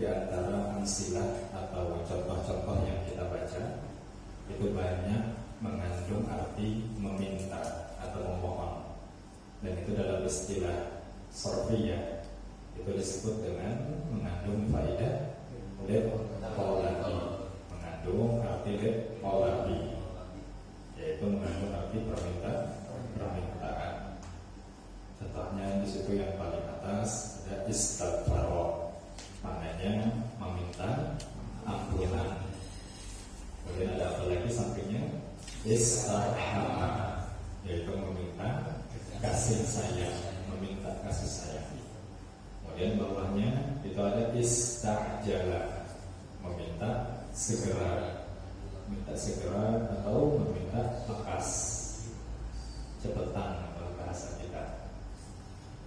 di antara amsilah atau contoh-contoh yang kita baca itu banyak mengandung arti meminta atau memohon, dan itu dalam istilah sorfiyah itu disebut dengan mengandung faedah qolabi, mengandung arti qolabi, yaitu mengandung arti permintaan. Contohnya di situ yang paling atas ada istighfar, maknanya meminta ampunan. Kemudian ada apa lagi sampingnya? Istarhama, yaitu meminta kasih sayang, meminta kasih sayang. Kemudian bawahnya itu ada istajala, meminta segera, minta segera atau meminta lekas, cepetan kalau bahasa kita.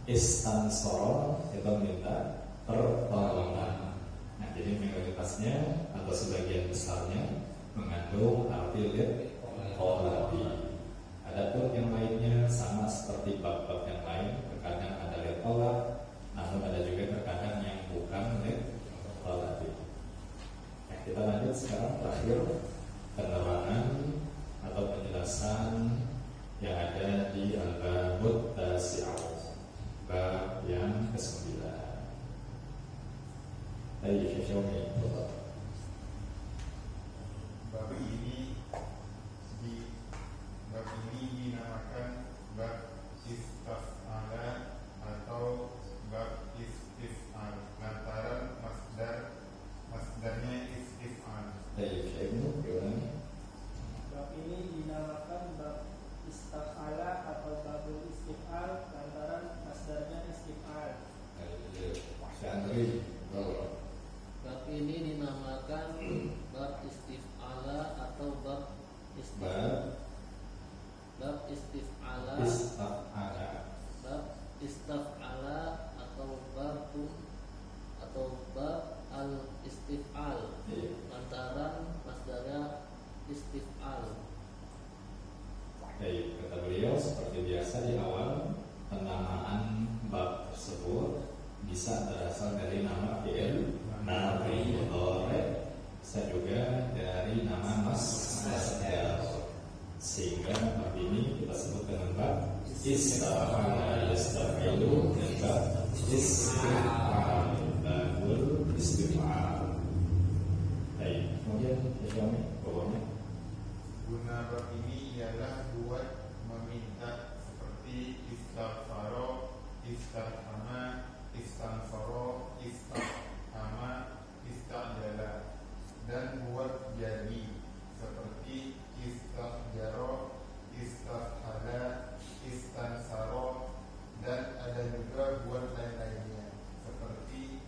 Istansoro itu minta pertolongan. Nah, jadi mayoritasnya atau sebagian besarnya mengandung arti qolabi. Adapun yang lainnya sama seperti bab-bab yang lain, terkadang ada qolab, namun ada juga terkadang yang bukan qolabi. Nah, kita lanjut sekarang terakhir penerangan atau penjelasan yang ada di al-babut tasi'ah, bab yang ke-9. Baik, Syafi'i. Bab ini dinamakan bab istaf'ala atau bab istif'al lantaran masdarnya istif'al. Baik, Syafi'i, gimana? Bab ini dinamakan bab istaf'ala atau babul istif'al lantaran masdarnya istif'al. Bab ini dinamakan bab istif'ala atau bab istif'ala. Bab istif'ala atau bab al-istif'al lantaran masdarnya istif'al. Baik, kata beliau seperti biasa di awal, penamaan bab tersebut bisa berasal dari nama fi'il madhi mudhari', bisa juga dari nama masdar, sehingga bab ini kita sebut dengan bab istaf'ala yastafilu dan bab istif'al, babul istif'al. Baik, kemudian Islami bawahnya. Guna bab ini ialah buat meminta seperti istaghfaro, istarhama, istansoro, istahama, istajala, dan buat jadi seperti istahjaro, istahhala, istansaro, dan ada juga buat lain-lainnya seperti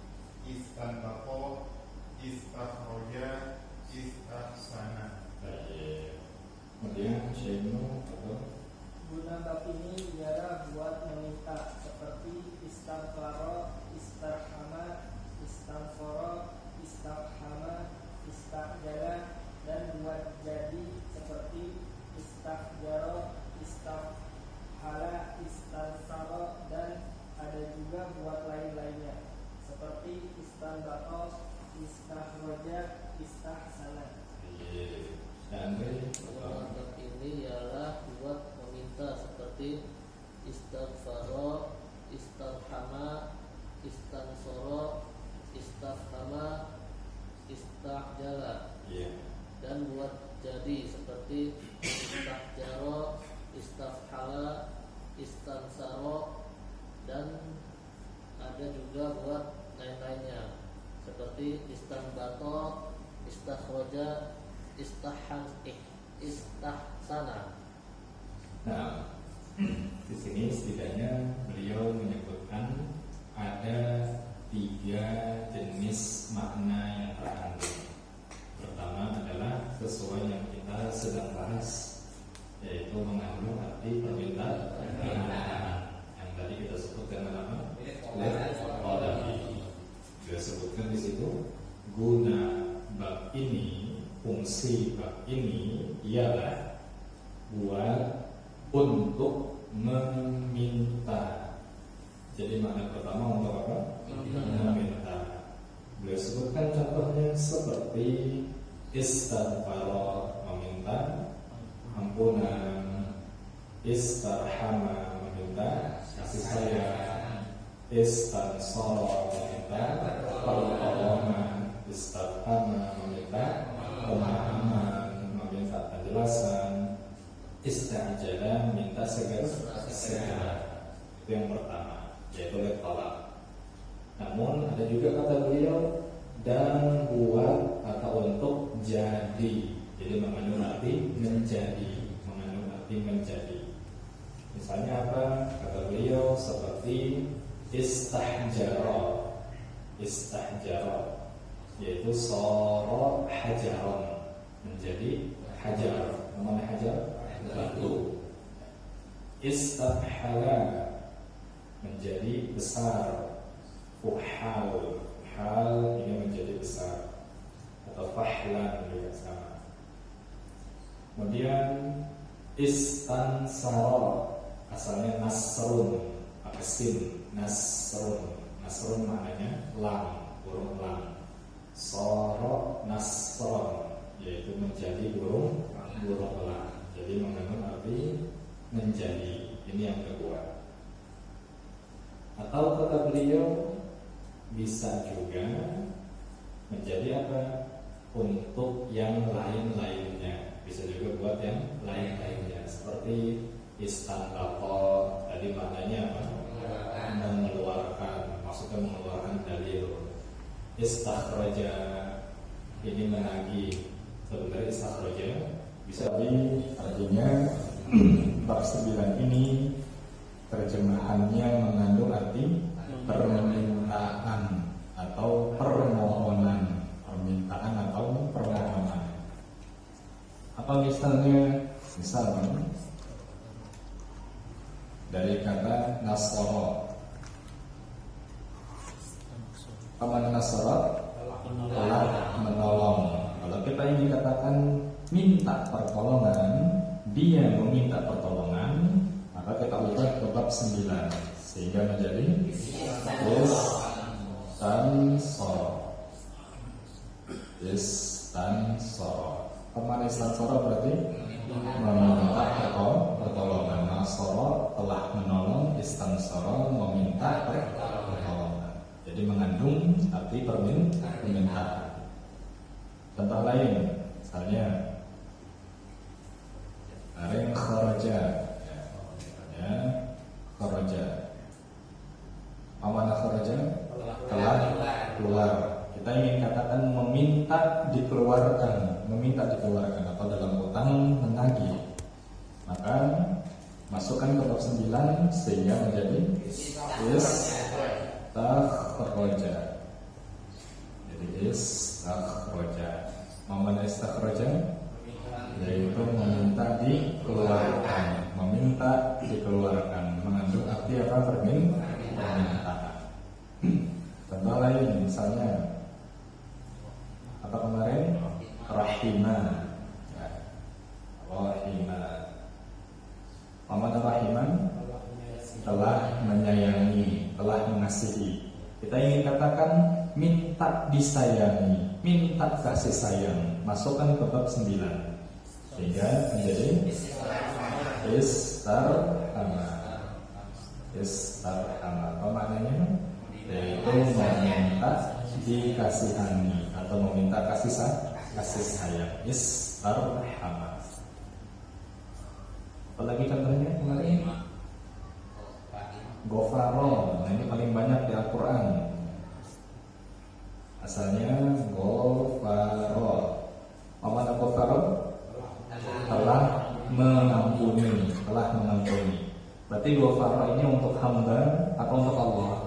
istanbaqo, istahroja, istahsana. Baik. Kemudian Syainu atau Guna bab ini ialah buat meminta seperti istaghfaro, istarhama, istansoro, istahama, istajala, dan buat jadi seperti istahjaro, istahhala, istansaro, dan ada juga buat lain-lainnya seperti istanbaqo, istahroja, istahsana. dan Bab ini ialah buat meminta seperti istighfaro, istarhama, istansoro, istahama, istahjala, dan buat jadi seperti istahjaro, istahhala, istansaro, dan ada juga buat lain-lainnya seperti istanbato, istakhroja, istahsana. Nah, di sini setidaknya beliau menyebutkan ada 3 jenis makna yang terkandung. Pertama adalah sesuai yang kita sedang bahas, yaitu mengandung arti permintaan yang tadi kita sebutkan nama qolabi. Dia sebutkan di situ guna bab ini, fungsi bab ini ialah buat untuk meminta. Jadi makna pertama untuk apa? Meminta. Beliau sebutkan contohnya seperti istaghfara, meminta ampunan, istarhama, meminta kasih sayang, istansara, meminta pertolongan, istarhama, meminta pemahaman, meminta penjelasan, istajala, minta segera. Itu yang pertama, yaitu tolak. Namun ada juga kata beliau dan buat atau untuk jadi. Jadi mengandung arti menjadi. Misalnya apa? Kata beliau seperti istahjara, yaitu soro hajaron, menjadi hajar. Mana hajar? Batu. Istafhala, menjadi besar. Hal ini menjadi besar, atau fahlan juga sama. Kemudian istansara, asalnya nasrun, aksin, nasrun maknanya lam, burung lam. Soro nasron, yaitu menjadi burung lam. Jadi mengandung arti menjadi. Ini yang kedua. Atau kata beliau bisa juga menjadi apa? Untuk yang lain-lainnya. Bisa juga buat yang lain-lainnya. Seperti istanbato, tadi maknanya apa? Mengeluarkan, maksudnya mengeluarkan dalil. Istakhraja, ini menagih. Sebenarnya istakhraja bisa artinya bab 9 ini terjemahannya mengandung arti permintaan atau permohonan, Apa misalnya? Misalnya dari kata nasoro. Apa nasoro? Telah menolong. Kalau kita ingin katakan minta pertolongan, dia meminta pertolongan, maka kita ubah ke bab 9 sehingga menjadi istansoro. Kemana istansoro berarti meminta pertolongan. Nasoro telah menolong, istansoro meminta pertolongan. Jadi mengandung arti permintaan. Contoh lain, misalnya kharaja, ya, kharaja. Mana kharaja? Telah keluar. Kita ingin katakan meminta dikeluarkan atau dalam utang menagih. Maka masukkan ke bab 9 sehingga menjadi istakhraja. Jadi istakhraja. Mana istakhraja? Yaitu meminta dikeluarkan, mengandung arti apa? Permintaan. Contoh lain misalnya apa kemarin? Rahimah, ya. Rahimah. Mana rahimah? Telah menyayangi, telah mengasihi. Kita ingin katakan minta disayangi, minta kasih sayang. Masukkan ke bab 9 sehingga menjadi istarhama. Apa maknanya? Yaitu meminta dikasihani atau meminta kasih sayang. Istarhama. Apalagi contohnya kemarin Gofaro. Nah, ini paling banyak di Al-Quran. Asalnya Gofaro. Apa Gofaro? Telah mengampuni. Berarti Gofaro ini untuk hamba atau untuk Allah?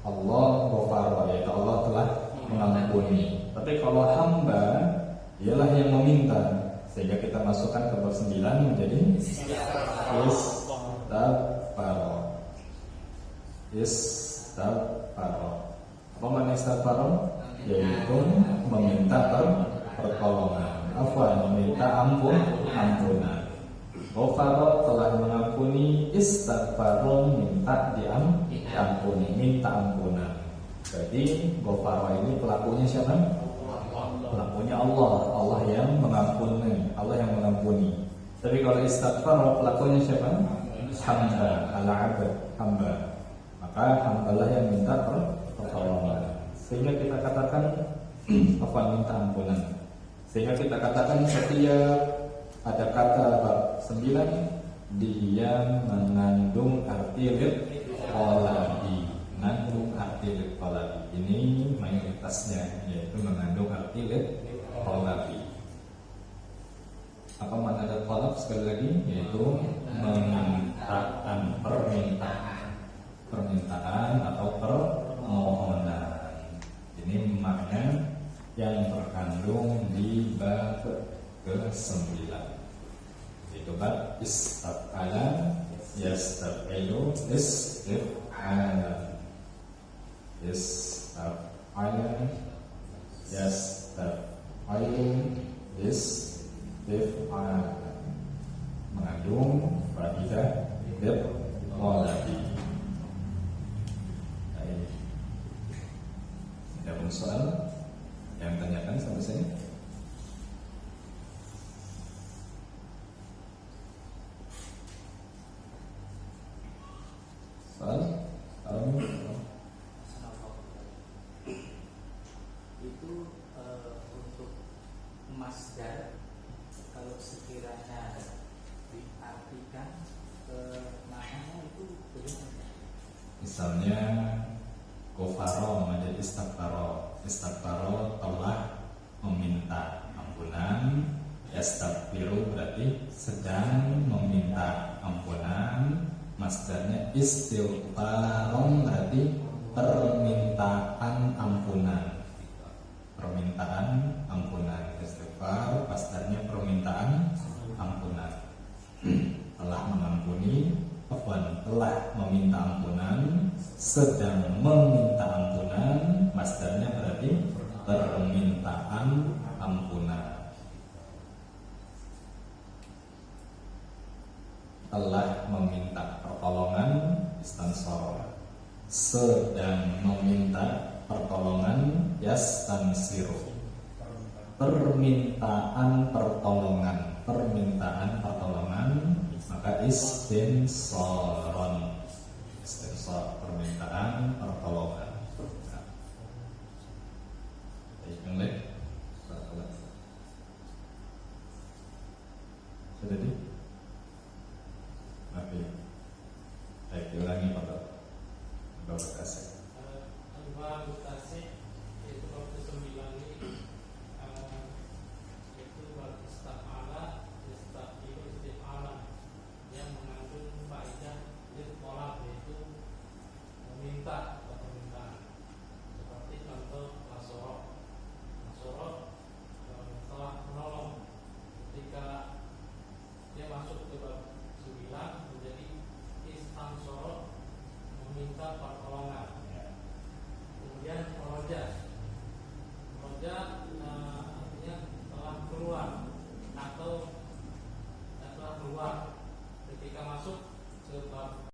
Allah Gofaro, yaitu Allah telah mengampuni. Tapi kalau hamba, ialah yang meminta. Sehingga kita masukkan ke bab 9 menjadi istaghfaro. Apa makna istaghfaro? Yaitu meminta pertolongan. Apa? Meminta ampunan. Ghafaro telah mengampuni, istaghfaro minta diampuni, minta ampunan. Berarti ghafara ini pelakunya siapa? Pelakunya Allah. Allah yang mengampuni. Allah yang mengampuni. Tapi kalau istighfar pelakunya siapa? Hamba, al-abd, hamba. Maka hambalah yang minta pertolongan. Sehingga kita katakan apa minta ampunan. Sehingga kita katakan setiap ada kata bab 9 dia mengandung arti liqalabi. Mengandung arti liqalabi. Ini mayoritasnya yaitu mengandung arti liqalabi. Apa makna liqalab sekali lagi? Yaitu permintaan atau permohonan. Ini makna yang terkandung di bab ke-9. Itu bab istaf'ala, yastaf'ilu, istif'ala. Istaf'ala, yastaf'ilu, istif'ala. Mengandung faidah liqalabi. Ada pun soal yang tanyakan sampai sini? Soal? Itu untuk masdar kalau sekiranya diartikan maknanya itu bagaimana? Misalnya ghafara menjadi istaghfara. Istaghfara telah meminta ampunan. Yastaghfiru berarti sedang meminta ampunan. Masdarnya istighfaron berarti permintaan ampunan. Permintaan ampunan. Istighfar masdarnya permintaan ampunan. Telah mengampuni, telah meminta ampunan, sedang meminta ampunan, masdarnya berarti permintaan ampunan. Telah meminta pertolongan, istansara. Sedang meminta pertolongan, yastansiru. Permintaan pertolongan, maka istinsaron. Istinsar permintaan pertolongan.